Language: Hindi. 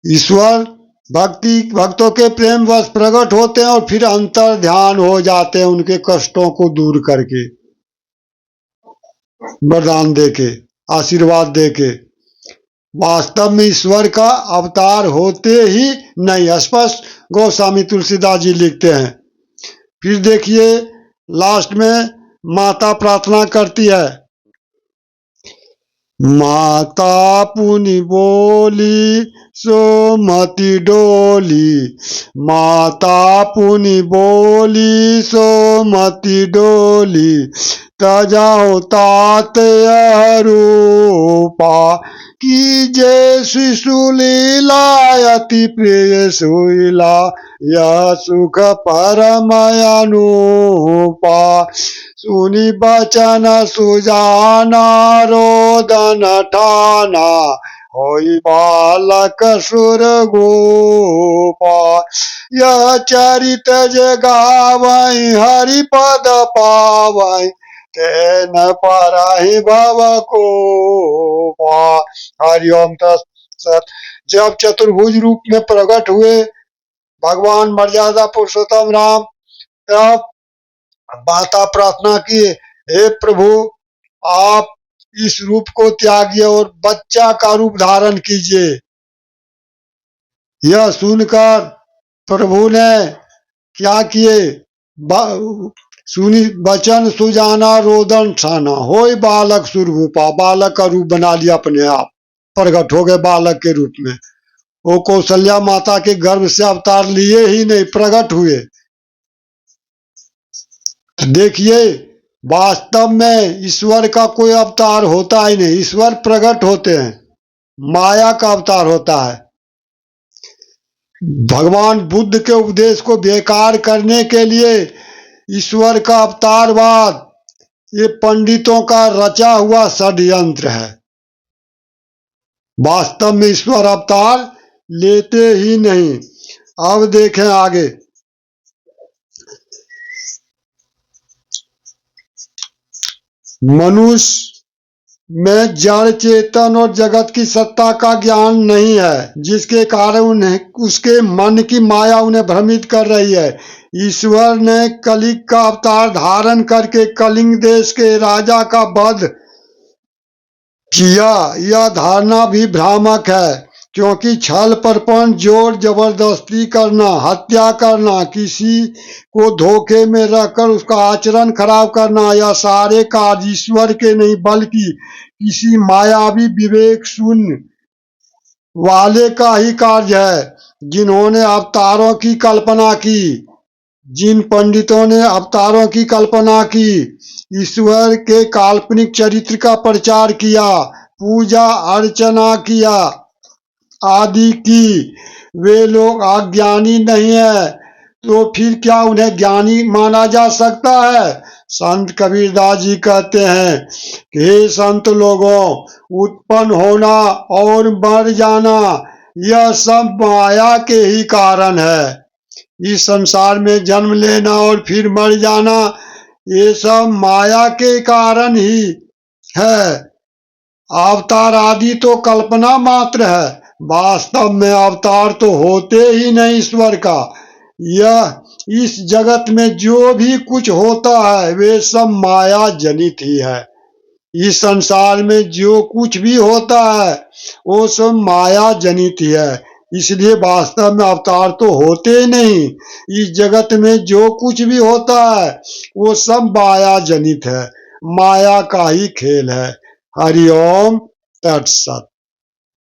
ईश्वर भक्तों के प्रेम वश प्रकट होते हैं और फिर अंतर ध्यान हो जाते हैं उनके कष्टों को दूर करके, वरदान देके, आशीर्वाद देके। वास्तव में ईश्वर का अवतार होते ही नहीं, स्पष्ट गोस्वामी तुलसीदास जी लिखते हैं। फिर देखिए लास्ट में माता प्रार्थना करती है, माता पुनि बोली सोमति डोली, माता पुनि बोली सोमति डोली, तजाओ तात रूपा, कीजे शिशु लीला अति प्रिय सुईला, यह सुख परम अनूपा, सुनि बचन सुजाना रोदन ठाना, होई बालक सुर गोपा, यह चरित जगावई हरि पद पावई, तेन पराहि भव को पा। हरिओम तत्सत। जब चतुर्भुज रूप में प्रकट हुए भगवान मर्यादा पुरुषोत्तम राम, तब माता प्रार्थना की, हे प्रभु आप इस रूप को त्यागिए और बच्चा का रूप धारण कीजिए। यह सुनकर प्रभु ने क्या किए, सुनी बचन सुजाना रोदन ठाना, होय बालक सुरभूपा, बालक का रूप बना लिया अपने आप, प्रकट हो गए बालक के रूप में। वो कौशल्या माता के गर्भ से अवतार लिए ही नहीं, प्रकट हुए। देखिए वास्तव में ईश्वर का कोई अवतार होता ही नहीं, ईश्वर प्रकट होते हैं, माया का अवतार होता है। भगवान बुद्ध के उपदेश को बेकार करने के लिए ईश्वर का अवतारवाद ये पंडितों का रचा हुआ षड्यंत्र है। वास्तव में ईश्वर अवतार लेते ही नहीं। अब देखें आगे, मनुष्य में जड़ चेतन और जगत की सत्ता का ज्ञान नहीं है, जिसके कारण उन्हें उसके मन की माया उन्हें भ्रमित कर रही है। ईश्वर ने कलिग का अवतार धारण करके कलिंग देश के राजा का वध किया। यह धारणा भी भ्रामक है, क्योंकि छल प्रपंच जोर जबरदस्ती करना, हत्या करना, किसी को धोखे में रखकर उसका आचरण खराब करना, यह सारे कार्य ईश्वर के नहीं बल्कि किसी मायावी विवेक शून्य वाले का ही कार्य है। जिन्होंने अवतारों की कल्पना की, जिन पंडितों ने अवतारों की कल्पना की, ईश्वर के काल्पनिक चरित्र का प्रचार किया, पूजा अर्चना किया आदि की, वे लोग अज्ञानी नहीं है, तो फिर क्या उन्हें ज्ञानी माना जा सकता है? संत कबीरदास जी कहते हैं कि हे संत लोगों, उत्पन्न होना और मर जाना यह सब माया के ही कारण है। इस संसार में जन्म लेना और फिर मर जाना ये सब माया के कारण ही है। अवतार आदि तो कल्पना मात्र है, वास्तव में अवतार तो होते ही नहीं ईश्वर का। यह इस जगत में जो भी कुछ होता है वे सब माया जनित ही है। इस संसार में जो कुछ भी होता है वो सब माया जनित ही है, इसलिए वास्तव में अवतार तो होते नहीं। इस जगत में जो कुछ भी होता है वो सब माया जनित है, माया का ही खेल है। हरिओम तत्सत।